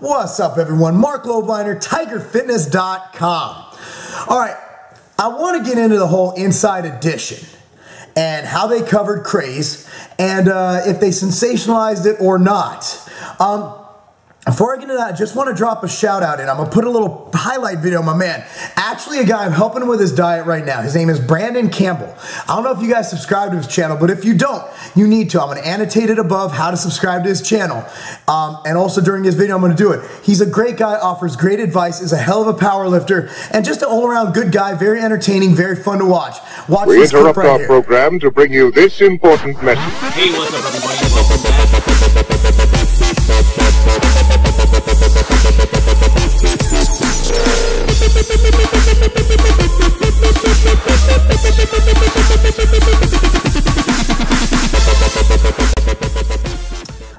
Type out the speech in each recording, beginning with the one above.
What's up, everyone? Marc Lobliner, TigerFitness.com. All right, I want to get into the whole Inside Edition and how they covered CRAZE and if they sensationalized it or not. Before I get into that, I just want to drop a shout out in. I'm going to put a little highlight video of my man. Actually, a guy I'm helping him with his diet right now. His name is Brandon Campbell. I don't know if you guys subscribe to his channel, but if you don't, you need to. I'm going to annotate it above how to subscribe to his channel. And also during his video, I'm going to do it. He's a great guy, offers great advice, is a hell of a power lifter, and just an all-around good guy, very entertaining, very fun to watch. Watch we this clip interrupt right our here. program to bring you this important message. Hey, what's up, everybody? Welcome back.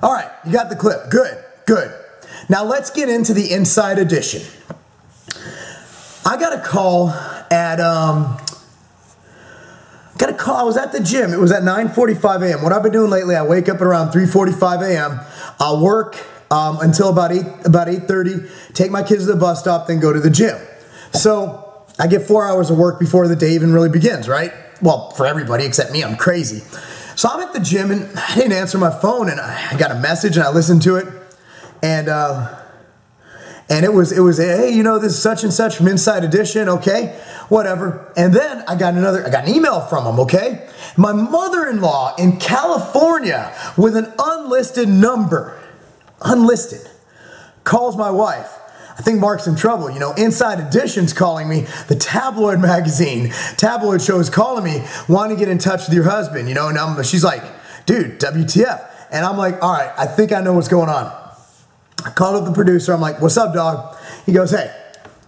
All right, you got the clip. Good, good. Now let's get into the Inside Edition. I got a call at, I was at the gym. It was at 9:45 a.m. What I've been doing lately, I wake up at around 3:45 a.m. I'll work until about 8:30, take my kids to the bus stop, then go to the gym. So I get 4 hours of work before the day even really begins, right? Well, for everybody except me, I'm crazy. So I'm at the gym and I didn't answer my phone, and I got a message and I listened to it, and it was hey, you know, this is such and such from Inside Edition, okay, whatever. And then I got an email from him, okay. My mother-in-law in California with an unlisted number, calls my wife. I think Mark's in trouble. You know, Inside Edition's calling me. The tabloid magazine, tabloid show is calling me, wanting to get in touch with your husband. You know, and she's like, dude, WTF? And I'm like, all right, I think I know what's going on. I called up the producer. I'm like, what's up, dog? He goes, hey,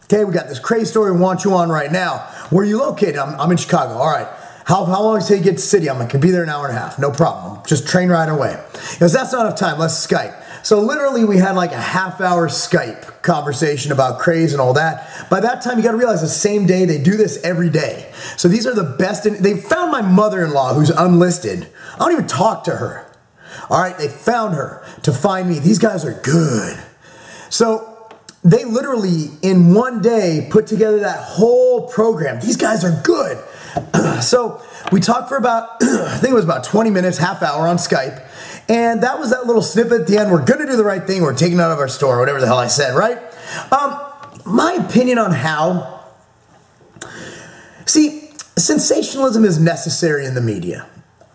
okay, we got this crazy story we want you on right now. Where are you located? I'm in Chicago. All right. How long does it take to get to the city? I'm like, could be there in an hour and a half. No problem. Just train right away. He goes, that's not enough time. Let's Skype. So literally we had like a half-hour Skype conversation about CRAZE and all that. By that time, you got to realize the same day, they do this every day. So these are the best. They found my mother-in-law who's unlisted. I don't even talk to her. All right, they found her to find me. These guys are good. So they literally, in one day, put together that whole program. These guys are good. So we talked for about, I think it was about 20 minutes, half hour on Skype. And that was that little snippet at the end. We're going to do the right thing. We're taking it out of our store, whatever the hell I said, right? My opinion on how, see, sensationalism is necessary in the media.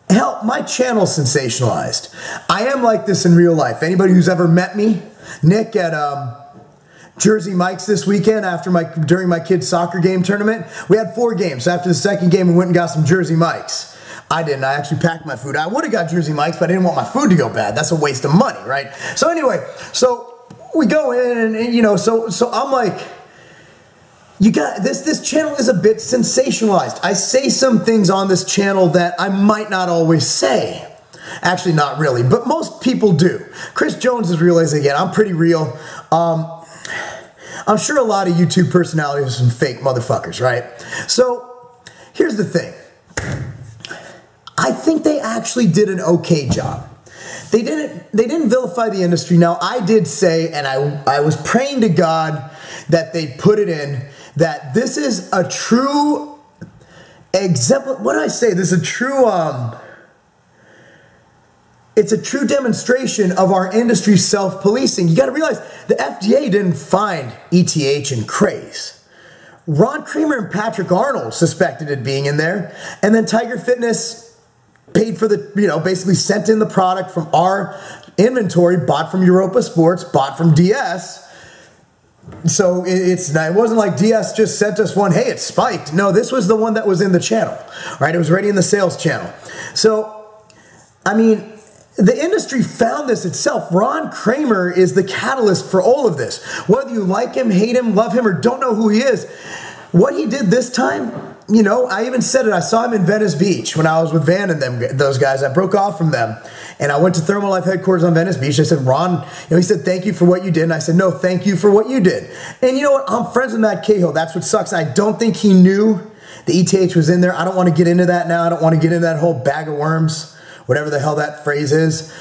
Hell, my channel's sensationalized. I am like this in real life. Anybody who's ever met me, Nick at Jersey Mike's this weekend during my kid's soccer game tournament, we had 4 games. So after the second game, we went and got some Jersey Mike's. I didn't. I actually packed my food. I would have got Jersey Mike's, but I didn't want my food to go bad. That's a waste of money, right? So anyway, so we go in and you know, so I'm like, you got this channel is a bit sensationalized. I say some things on this channel that I might not always say. Actually, not really, but most people do. Chris Jones is real as they get. I'm pretty real. I'm sure a lot of YouTube personalities are some fake motherfuckers, right? So here's the thing. I think they actually did an okay job. They didn't vilify the industry. Now, I did say, and I was praying to God that they put it in, that this is a true example. What did I say? This is a true, it's a true demonstration of our industry self-policing. You got to realize the FDA didn't find ETH and CRAZE. Ron Kramer and Patrick Arnold suspected it being in there, and then Tiger Fitness paid for the, you know, basically sent in the product from our inventory, bought from Europa Sports, bought from DS. So it wasn't like DS just sent us one, hey, it spiked. No, this was the one that was in the channel, right? It was already in the sales channel. So, I mean, the industry found this itself. Ron Kramer is the catalyst for all of this. Whether you like him, hate him, love him, or don't know who he is, what he did this time, you know, I even said it. I saw him in Venice Beach when I was with Van and those guys. I broke off from them, and I went to Thermal Life headquarters on Venice Beach. I said, Ron, you know, he said, thank you for what you did. And I said, no, thank you for what you did. And you know what? I'm friends with Matt Cahill. That's what sucks. I don't think he knew the ETH was in there. I don't want to get into that now. I don't want to get into that whole bag of worms, whatever the hell that phrase is.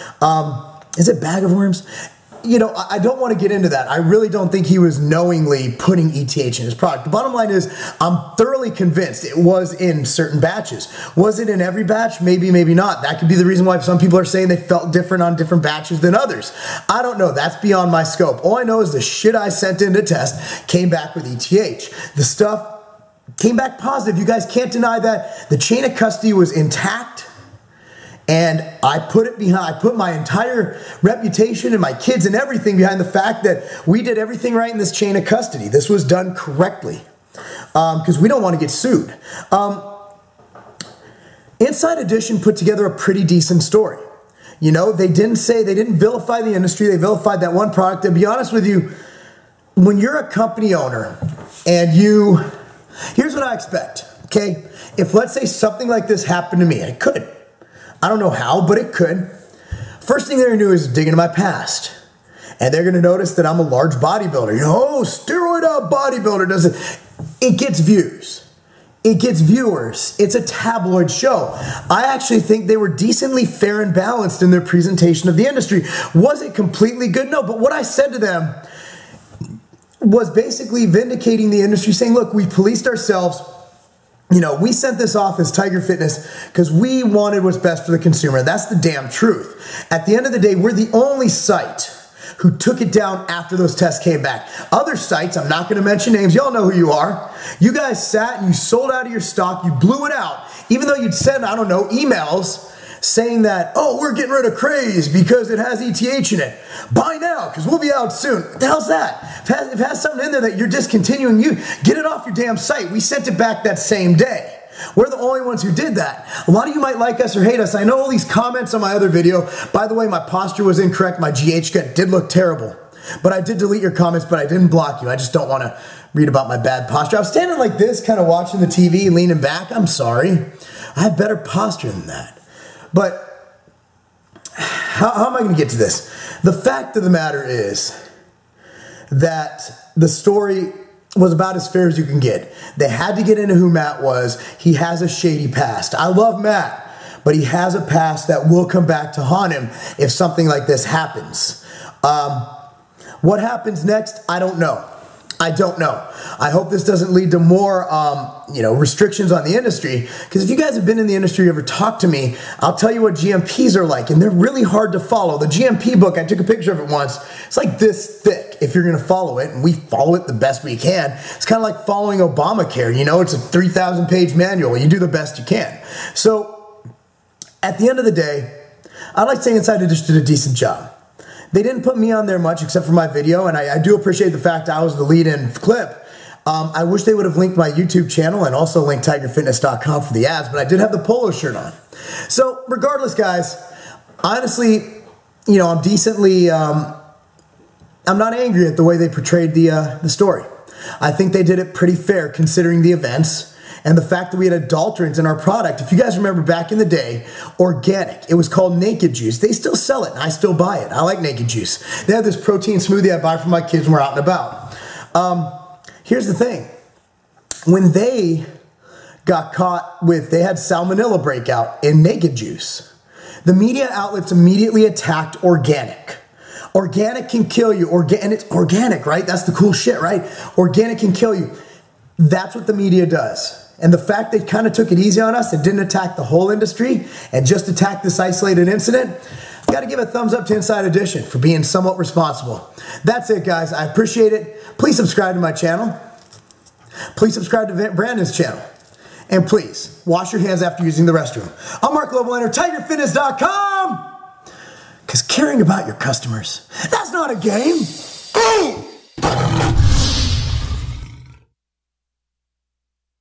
Is it bag of worms? you know, I don't want to get into that. I really don't think he was knowingly putting ETH in his product. The bottom line is, I'm thoroughly convinced it was in certain batches. Was it in every batch? Maybe, maybe not. That could be the reason why some people are saying they felt different on different batches than others. I don't know. That's beyond my scope. All I know is the shit I sent in to test came back with ETH. The stuff came back positive. You guys can't deny that. The chain of custody was intact. And I put it behind, I put my entire reputation and my kids and everything behind the fact that we did everything right in this chain of custody. This was done correctly because we don't want to get sued. Inside Edition put together a pretty decent story. You know, they didn't vilify the industry. They vilified that one product. To be honest with you, when you're a company owner and here's what I expect, okay? If let's say something like this happened to me, and it could. I don't know how, but it could. First thing they're gonna do is dig into my past. And they're gonna notice that I'm a large bodybuilder. You know, oh, steroid out bodybuilder does it. It gets views. It gets viewers. It's a tabloid show. I actually think they were decently fair and balanced in their presentation of the industry. Was it completely good? No, but what I said to them was basically vindicating the industry, saying, look, we policed ourselves. You know, we sent this off as Tiger Fitness because we wanted what's best for the consumer. That's the damn truth. At the end of the day, we're the only site who took it down after those tests came back. Other sites, I'm not going to mention names, y'all know who you are. You guys sat and you sold out of your stock, you blew it out, even though you'd send, I don't know, emails saying that, oh, we're getting rid of CRAZE because it has ETH in it. Buy now, because we'll be out soon. What the hell's that? If it has something in there that you're discontinuing, you get it off your damn site. We sent it back that same day. We're the only ones who did that. A lot of you might like us or hate us. I know all these comments on my other video. By the way, my posture was incorrect. My GH cut did look terrible. But I did delete your comments, but I didn't block you. I just don't want to read about my bad posture. I was standing like this, kind of watching the TV, leaning back. I'm sorry. I have better posture than that. But how am I going to get to this? The fact of the matter is that the story was about as fair as you can get. They had to get into who Matt was. He has a shady past. I love Matt, but he has a past that will come back to haunt him if something like this happens. What happens next? I don't know. I don't know. I hope this doesn't lead to more, restrictions on the industry. Because if you guys have been in the industry, ever talked to me, I'll tell you what GMPs are like, and they're really hard to follow. The GMP book, I took a picture of it once. It's like this thick if you're going to follow it, and we follow it the best we can. It's kind of like following Obamacare. You know, it's a 3,000-page manual. You do the best you can. So at the end of the day, I'd like to say Inside Edition did a decent job. They didn't put me on there much except for my video, and I do appreciate the fact I was the lead-in clip. I wish they would have linked my YouTube channel and also linked tigerfitness.com for the ads, but I did have the polo shirt on. So regardless, guys, honestly, I'm decently, I'm not angry at the way they portrayed the story. I think they did it pretty fair considering the events and the fact that we had adulterants in our product. If you guys remember back in the day, organic, it was called Naked Juice. They still sell it and I still buy it. I like Naked Juice. They have this protein smoothie I buy for my kids when we're out and about. Here's the thing. When they got caught with, they had salmonella breakout in Naked Juice, the media outlets immediately attacked organic. Organic can kill you. And it's organic, right? That's the cool shit, right? Organic can kill you. That's what the media does. And the fact they kind of took it easy on us and didn't attack the whole industry and just attacked this isolated incident, I've got to give a thumbs up to Inside Edition for being somewhat responsible. That's it, guys. I appreciate it. Please subscribe to my channel. Please subscribe to Brandon's channel. And please, wash your hands after using the restroom. I'm Marc Lobliner, TigerFitness.com. Because caring about your customers, that's not a game.